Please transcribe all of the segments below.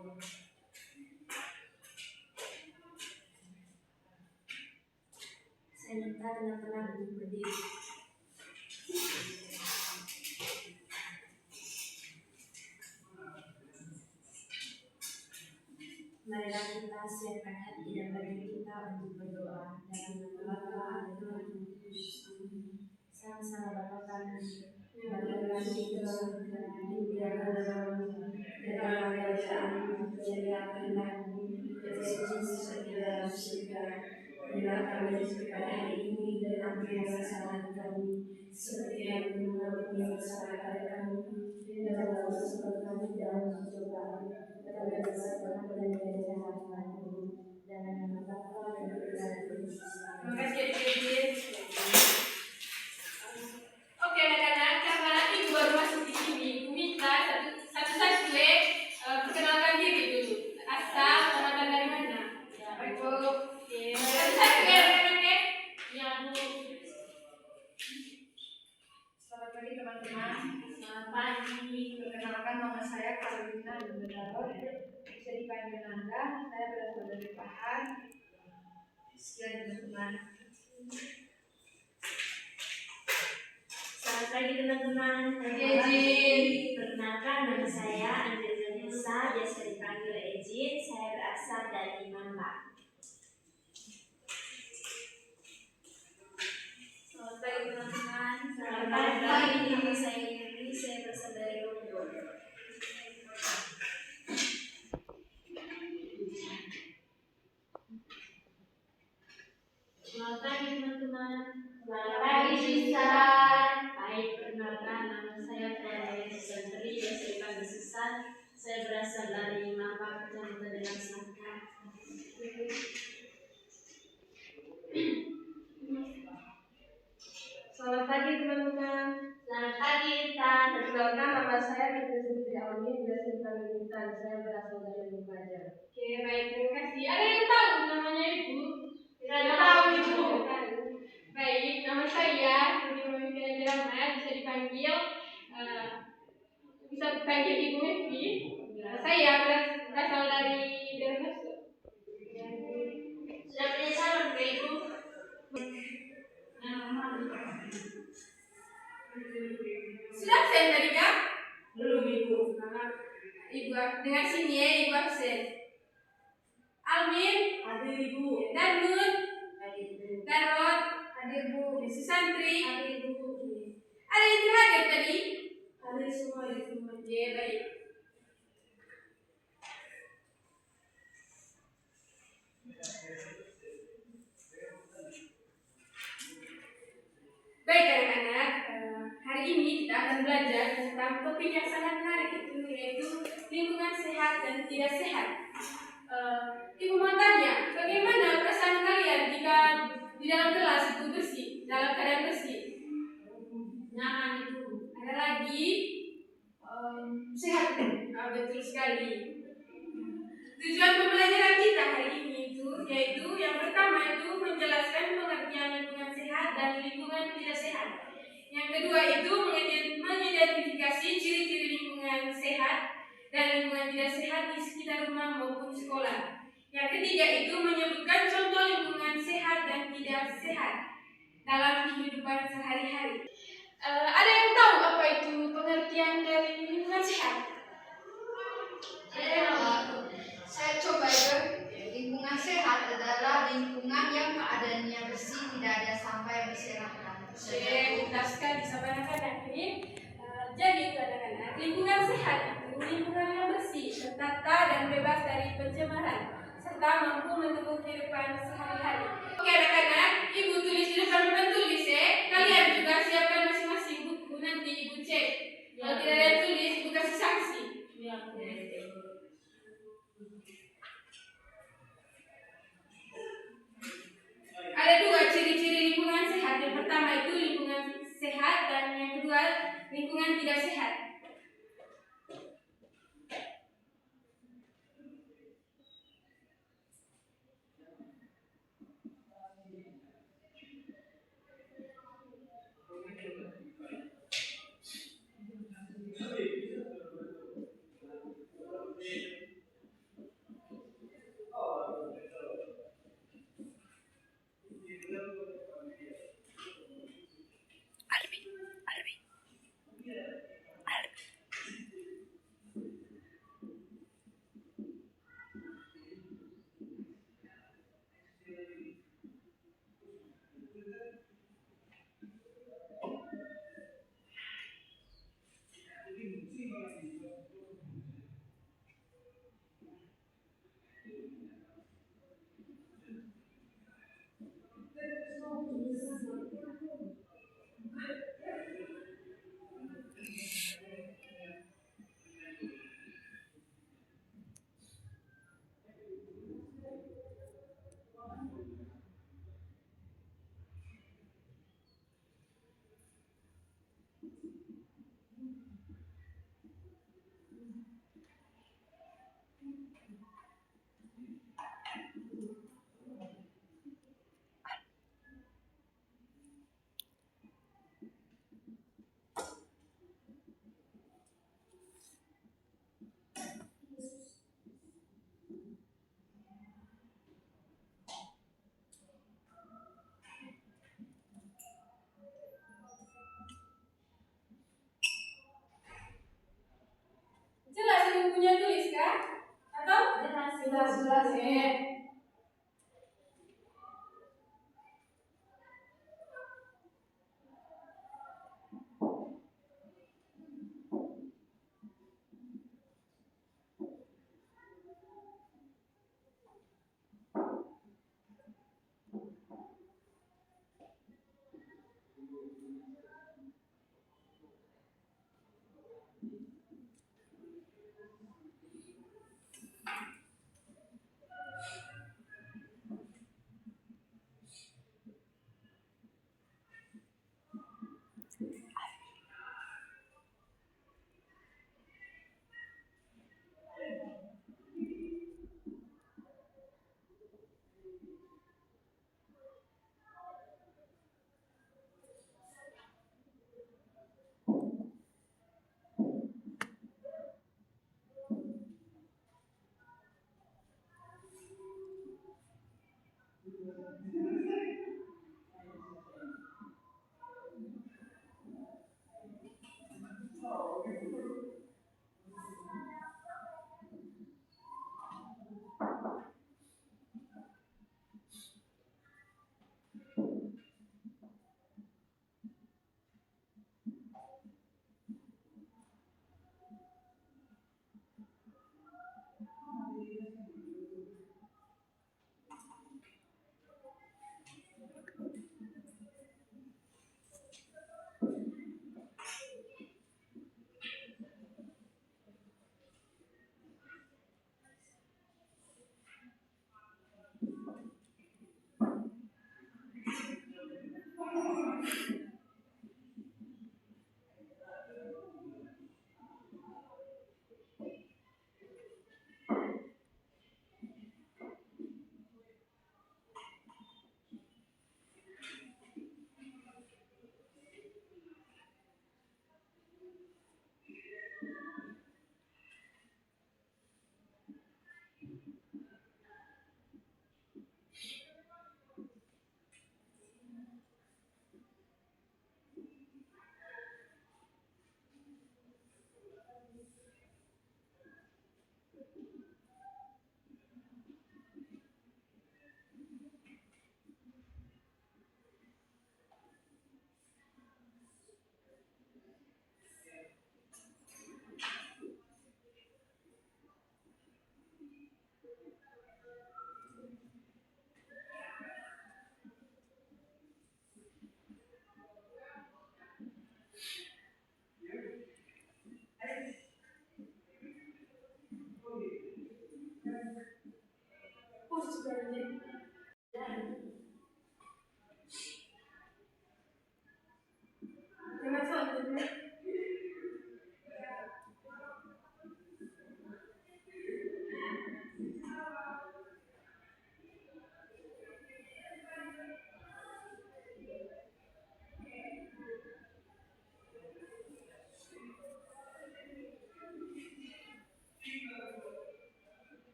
Saya minta teman-teman untuk berdiri. Marilah kita siapkan hati dan badan kita untuk berdoa dalam nama Bapa dan Tuhan Yesus. Sama-sama Bapa kami, Bapa kami di surga, dimuliakan namamu, datanglah kerajaanmu, jadilah kehendakmu di atas bumi seperti di dalam surga. Berilah kami rezeki pada hari ini dan ampunilah kesalahan kami, seperti kami mengampuni kesalahan pada kami. Dan janganlah masukkan kami dalam pencobaan, tetapi bebaskanlah kami dari jahat. Dalam nama Bapa dan Putra dan Roh Kudus. Terima kasih adik-adik. Oke anak-anak, karena ibu baru masuk di sini, ibu minta satu-satu perkenalkan diri dulu. Asal, teman dari mana? Ibu. Satu-satu anak-anak. Ya Bu. Selamat pagi teman-teman. Selamat pagi. Perkenalkan nama saya Karolina Lumbenaro. Bisa dipanggil Nanda. Saya berasal dari Pahang. Sekian teman-teman. Selamat pagi teman-teman. Perkenalkan nama saya Angelina Nisa, biasa dipanggil Ejin. Saya berasal dari Mampang. Selamat pagi teman-teman. Selamat pagi, nama saya Yuri, saya berasal dari Lombok. Selamat pagi teman-teman. Selamat pagi Sisa. Baik, perkenalkan nama saya Pradaya Santri, biasa dipanggil Susan. Saya berasal dari Mampang, Kecamatan Delang Selatan. Selamat pagi teman-teman. Selamat pagi Intan. Perkenalkan nama saya Fitri Siti Auni, biasa dipanggil Intan. Saya berasal dari Lumajang. Oke, baik, terima kasih. Ada yang tahu namanya Ibu? Tidak tahu Ibu. Baik, nama saya Ibu Mevi Rahmat, bisa dipanggil Ibu Mevi. Saya berasal dari Denpasar. Sudah punya calon ke Ibu? Sudah absen tadi Kak? Belum Ibu. Ibu dengar sini ya, Ibu absen. Almin, Hadir Ibu. Danun, Darot, Hadir Bu. Susantri, Hadir Bu. ada yang hadir tadi? Hadir semua Ibu. Ya baik. Baik anak-anak, hari ini kita akan belajar tentang topik yang sangat menarik yaitu lingkungan sehat dan tidak sehat. Ibu mau tanya, bagaimana perasaan kalian jika di dalam kelas itu bersih, dalam keadaan bersih? Nyaman Ibu. Ada lagi sehat. Betul sekali. Tujuan pembelajaran kita hari ini yaitu yang pertama itu menjelaskan pengertian lingkungan sehat dan lingkungan tidak sehat. Yang kedua itu mengidentifikasi ciri-ciri lingkungan sehat dan lingkungan tidak sehat di sekitar rumah maupun sekolah. Yang ketiga itu menyebutkan contoh lingkungan sehat dan tidak sehat dalam kehidupan sehari-hari. Ada yang tahu apa itu pengertian dari lingkungan sehat? Saya coba ya. Lingkungan sehat adalah lingkungan yang keadaannya bersih, tidak ada sampah yang berserakan. Pintar sekali sama anak-anak ini. Jadi anak-anak, lingkungan sehat itu lingkungan yang bersih, tertata dan bebas dari pencemaran, serta mampu mendukung kehidupan sehari-hari. Oke anak-anak, Ibu tulis di depan papan tulis ya. Kalian juga siapkan masing-masing buku, nanti Ibu cek. Kalau tidak ada yang tulis, Ibu kasih sanksi. Ada dua ciri-ciri lingkungan sehat. Yang pertama itu lingkungan sehat dan yang kedua lingkungan tidak sehat.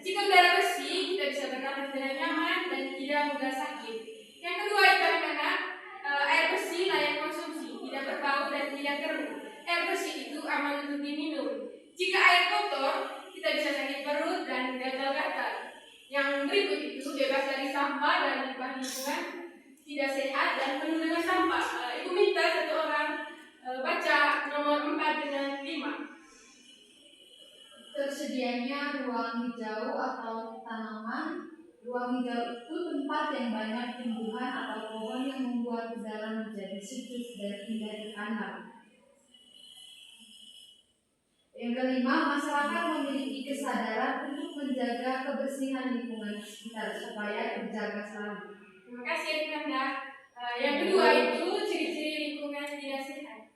Jika udara bersih, kita bisa bernafas dengan nyaman dan tidak mudah sakit. Yang kedua itu anak-anak, air bersih layak konsumsi, tidak berbau dan tidak keruh. Air bersih itu aman untuk diminum. Jika air kotor, kita bisa sakit perut dan gatal-gatal. Yang berikut itu bebas dari sampah dan limbah lingkungan, tidak sehat dan penuh dengan sampah. Ibu minta satu orang baca nomor 4 dengan 5. Tersedianya ruang hijau atau tanaman. Ruang hijau itu tempat yang banyak tumbuhan atau pohon yang membuat udara menjadi sejuk dan indah dipandang. Yang kelima, masyarakat memiliki kesadaran untuk menjaga kebersihan lingkungan sekitar supaya terjaga selalu. Terima kasih adik-adik. Yang kedua itu ciri-ciri lingkungan tidak sehat.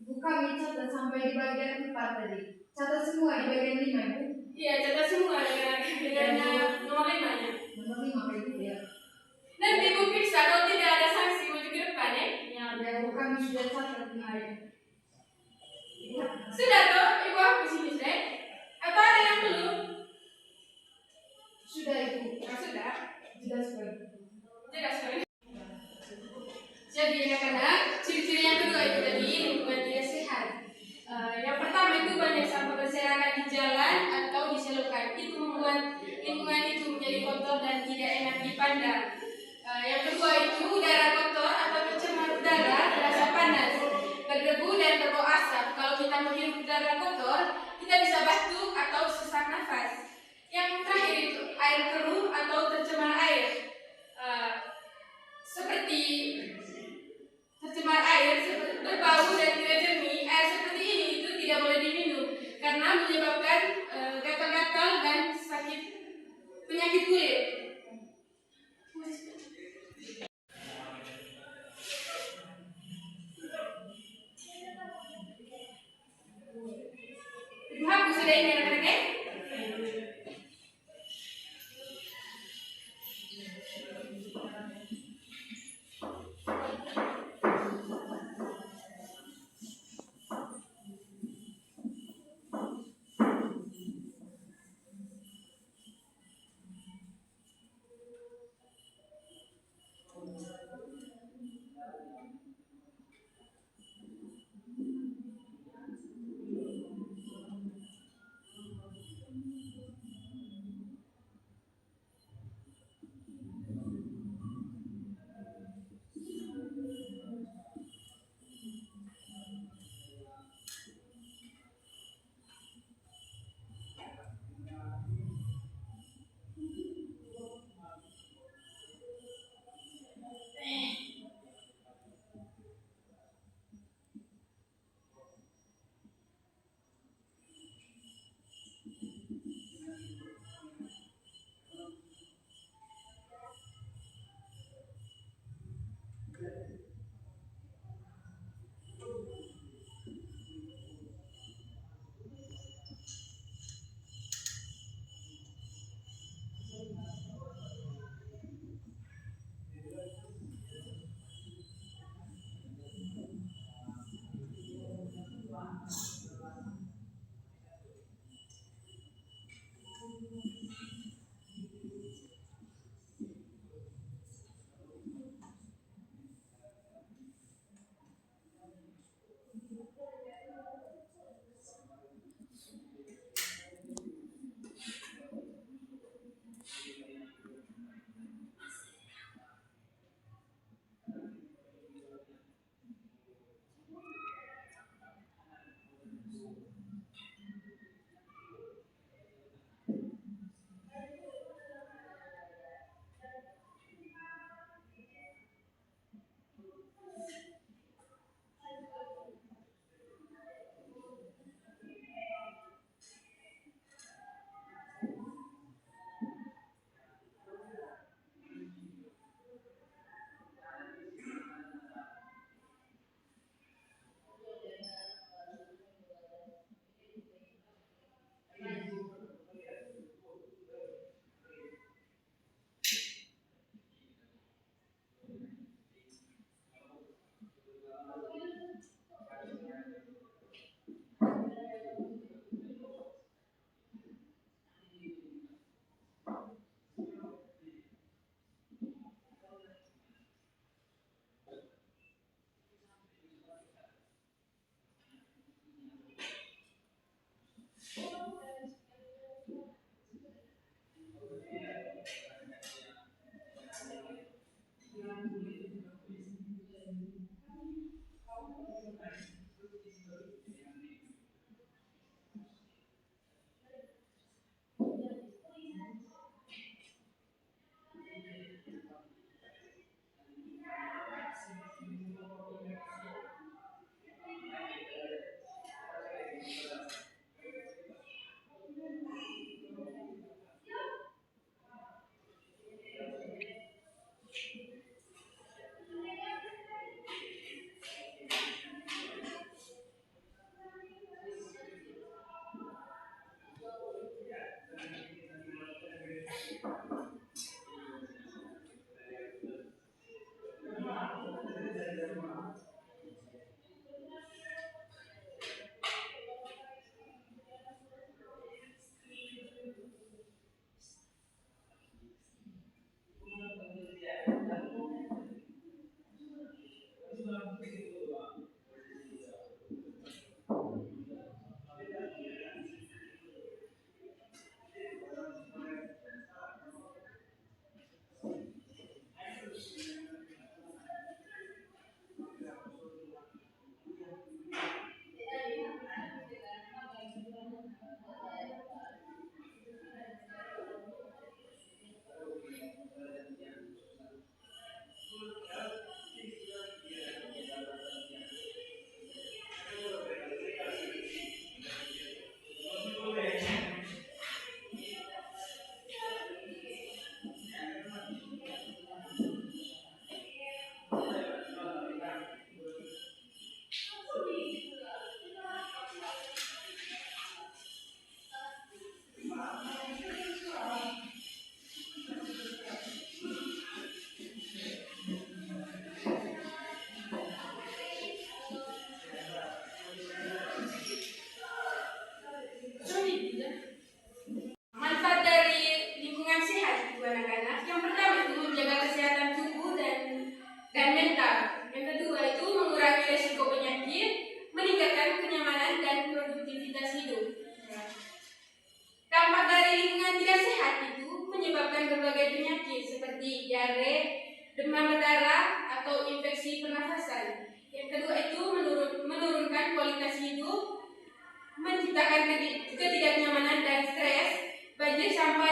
Ibu kami catat sampai di bagian 4 tadi. Catat semua di bagian 5, Ibu. Iya, catat semua dengan nomor 5-nya. Nomor 5 kayak gitu ya. Nanti Ibu periksa kalau tidak ada sanksi maju ke depan ya. Ya, Ibu kami sudah catat nih. Sudah toh, Ibu aku sini sudah. Atau ada yang belum? Sudah, Ibu. Sudah. Jelas sekali. Jelas sekali. Jadi anak-anak, ciri-ciri yang kedua itu tadi lingkungan tidak sehat. Yang pertama itu banyak sampah berserakan di jalan atau di selokan. Itu membuat lingkungan itu menjadi kotor dan tidak enak dipandang. Yang kedua itu udara kotor atau pencemar udara terasa panas, berdebu dan berbau asap. Kalau kita menghirup udara kotor, kita bisa batuk atau sesak nafas. Yang terakhir itu air keruh atau tercemar air. Seperti tercemar air, berbau dan tidak jernih. Air seperti ini itu tidak boleh diminum karena menyebabkan gatal-gatal dan sakit penyakit kulit. Ibu hapus sudah ini anak-anak.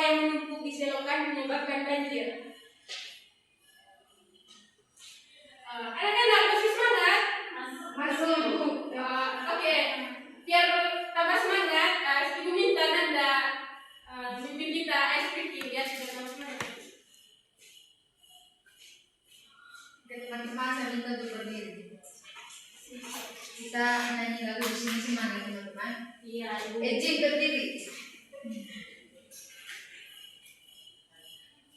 yang menumpuk di selokan menyebabkan banjir. Anak-anak masih semangat? Masuk. Oke. Biar tambah semangat, Ibu minta Nanda mimpin kita ice breaking ya, sudah tambah semangat. Oke teman-teman, saya minta untuk berdiri. Kita nyanyi lagu di sini semangat teman-teman. Iya, Ibu. Ejin berdiri.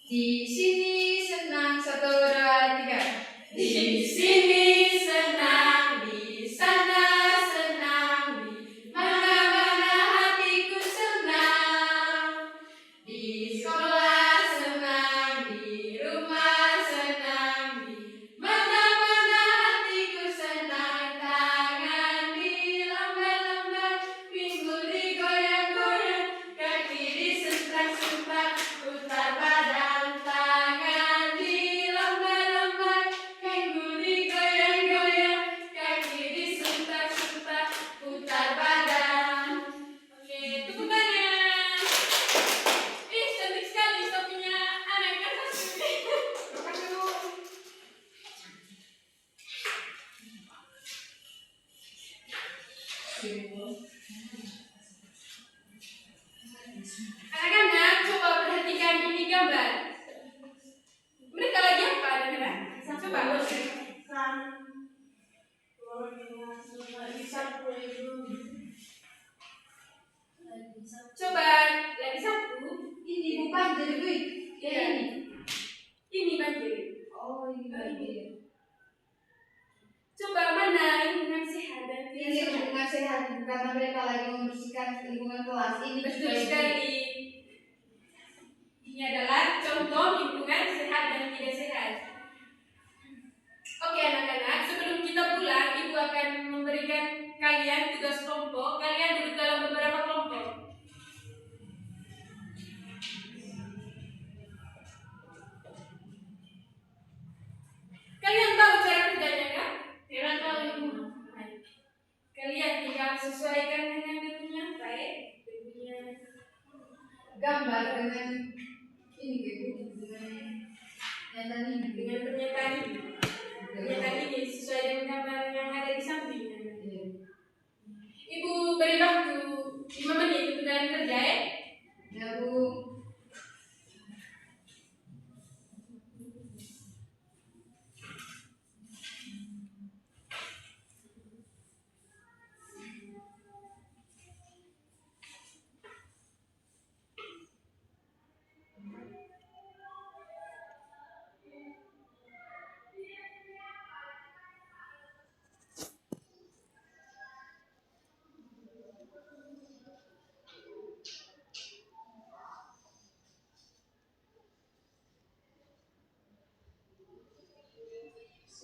Di sini senang, 1, 2, 3. Di sini senang, di sana senang, di mana-mana hatiku senang. Di sekolah senang, di rumah senang, di mana-mana hatiku senang. Tangan dilambai-lambai, pinggul digoyang-goyang, kaki disentak-sentak, putar badan. Tangan dilambai-lambai, pinggul digoyang-goyang, kaki disentak-sentak, putar badan. Oke, tepuk tangan. Ih, cantik sekali topinya anak kan Anak-anak, coba perhatikan ini gambar. Mereka lagi apa, anak-anak? Coba. Coba lagi satu. Ini bukan jadi duit. Ya, ini banjir. Oh, ini banjir. Coba mana lingkungan sehat dan tidak Ini sehat? lingkungan sehat karena mereka lagi membersihkan lingkungan kelas. Ini Betul sekali. Ini adalah contoh lingkungan sehat dan tidak sehat. Oke anak-anak, sebelum kita pulang, Ibu akan memberikan kalian tugas kelompok. Kalian duduk dalam beberapa kelompok. Kalian tahu cara kerjanya kan? Kalian tahu Ibu. Kalian tinggal sesuaikan dengan bentuknya, baik? Bentuknya gambar dengan ini dengan yang tadi dengan pernyataan ini. Pernyataan ini sesuai dengan gambar yang ada di sampingnya. Ibu beri waktu 5 menit untuk kalian kerja ya. Ya Bu.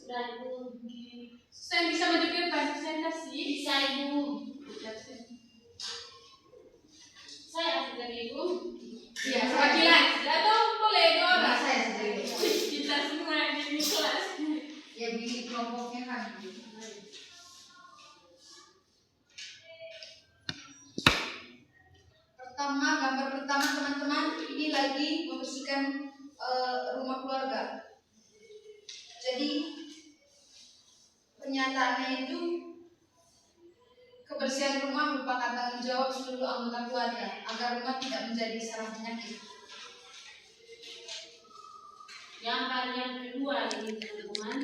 Sudah Ibu. Saya bisa maju ke depan presentasi. Bisa Ibu. Saya sudah Ibu. Iya, Perwakilan. Atau boleh dua orang. saya sendiri. Kita semua di kelas. Ya bikin kelompoknya kan. Gambar pertama teman-teman, ini lagi membersihkan rumah keluarga. Jadi pernyataannya itu kebersihan rumah merupakan tanggung jawab seluruh anggota keluarga agar rumah tidak menjadi sarang penyakit. Gambar yang kedua ini teman-teman,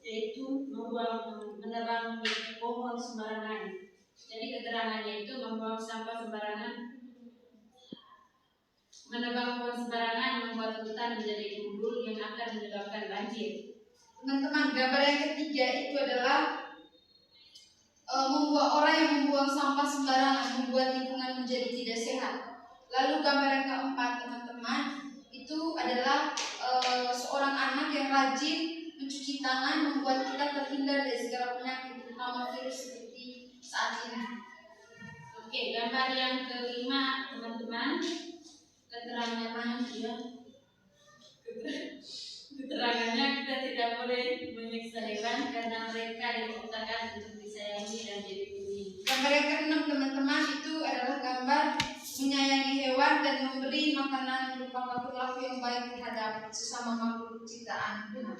yaitu menebang pohon sembarangan. Jadi keterangannya itu membuang sampah sembarangan, menebang pohon sembarangan membuat hutan menjadi gundul yang akan menyebabkan banjir. Teman-teman, gambar yang ketiga itu adalah membuat orang yang membuang sampah sembarangan, membuat lingkungan menjadi tidak sehat. Lalu gambar yang keempat teman-teman, itu adalah seorang anak yang rajin mencuci tangan, membuat kita terhindar dari segala penyakit, terutama virus seperti saat ini. Oke, gambar yang kelima teman-teman, keterangannya ya. Keterangannya kita tidak boleh menyiksa hewan karena mereka diciptakan untuk disayangi dan dilindungi. Gambar yang keenam teman-teman, itu adalah gambar menyayangi memberi makanan berupa perilaku yang baik terhadap sesama makhluk ciptaan Tuhan.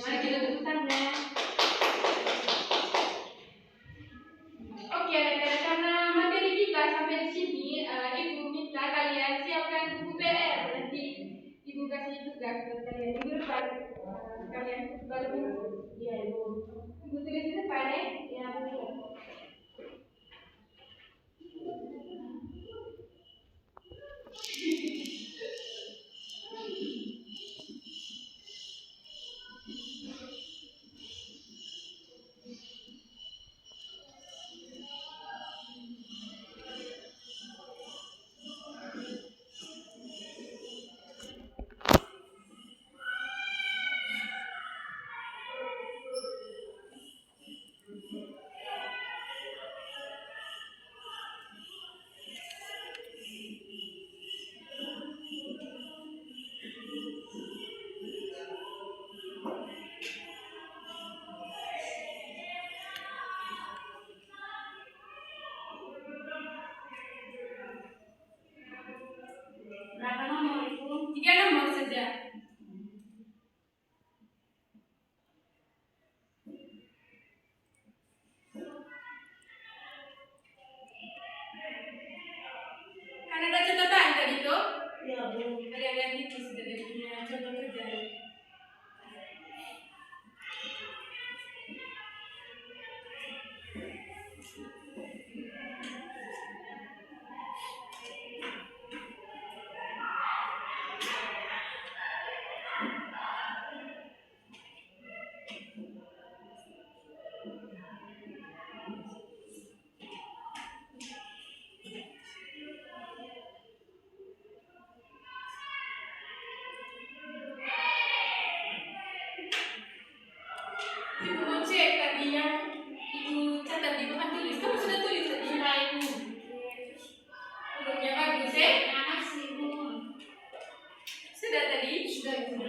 Mari kita tepuk tangan. Oke, anak-anak, karena materi kita sampai di sini, Ibu minta kalian siapkan buku PR. Nanti Ibu kasih tugas buat kalian minggu depan. Kalian baru minggu. Iya, Ibu. Ibu tulis di depan ya. Ya, betul. Berapa nomor itu? 3 nomor saja. Kan ada catatan tadi tuh? Ya, Bu. Kalian lihat itu sudah dia punya contoh kerja. Ibu mau cek tadi yang Ibu catat di papan tulis. Kamu sudah tulis tadi? Sudah, Ibu. Hurufnya bagus ya? Makasih, Ibu. Sudah tadi? Sudah, Ibu.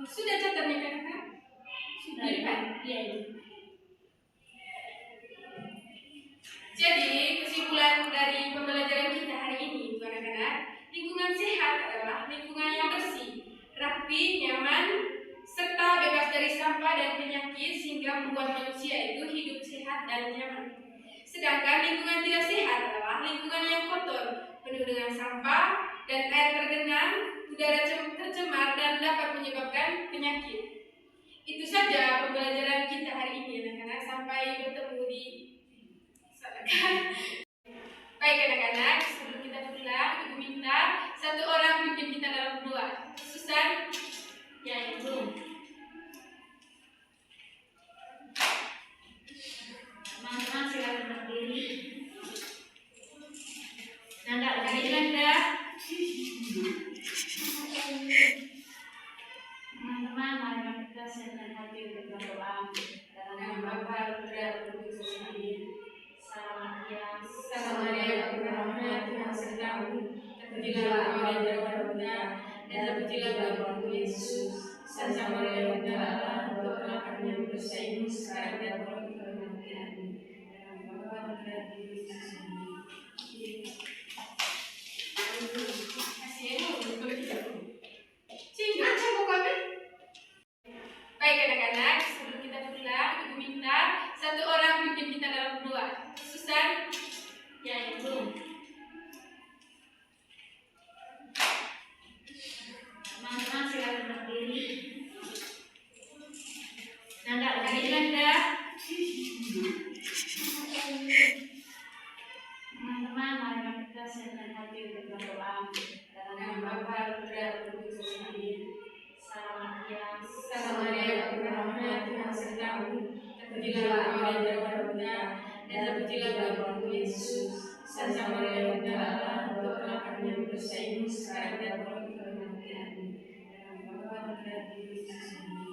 Sudah catatnya kakak? Sudah, Di Ibu. depan? Iya, Ibu. Jadi kesimpulan dari pembelajaran kita hari ini, itu anak-anak, lingkungan sehat adalah lingkungan yang bersih, rapi, nyaman, serta bebas dari sampah dan penyakit sehingga membuat manusia itu hidup sehat dan nyaman. Sedangkan lingkungan tidak sehat adalah lingkungan yang kotor, penuh dengan sampah dan air tergenang, udara tercemar dan dapat menyebabkan penyakit. Itu saja pembelajaran kita hari ini, anak-anak. Sampai bertemu di baik anak-anak, sebelum kita pulang, Ibu minta satu orang pimpin kita dalam berdoa. Susan, Ya, Ibu. Teman-teman silakan berdiri. Nanda, Kak berdiri. Nanda, Teman-teman, mari kita siapkan hati untuk berdoa. Dalam nama nama Bapa, Bapa, Putra, dan Roh Kudus. Amin. Salam Maria. Salam Maria, penuh rahmat, Tuhan sertamu. Terpujilah engkau di antara wanita, dan terpujilah buahmu Yesus. Santa Maria, Bunda Allah, berdoalah kami yang berdosa ini sekarang dan waktu kematian. Dalam Bapa, Putra, dan Roh Kudus. Amin. Kasih ya, boleh kita. Singkat, pokoknya. Baik anak-anak, sebelum kita pulang, Ibu minta satu orang pimpin kita dalam berdoa. Susan, Ya, Ibu. Teman-teman silakan berdiri. Nanda, Kak berdiri. Nanda, Teman-teman, mari kita siapkan hati untuk berdoa. Dalam nama nama Bapa, Bapa, Putra, dan Roh Kudus. Amin. Salam Maria. Salam Maria, penuh rahmat, Tuhan sertamu. Terpujilah engkau di antara wanita, dan terpujilah buahmu Yesus. Santa Maria, Bunda Allah, berdoalah kami yang berdosa ini sekarang dan waktu kematian. Dalam Bapa, Putra, dan Roh Kudus. Amin.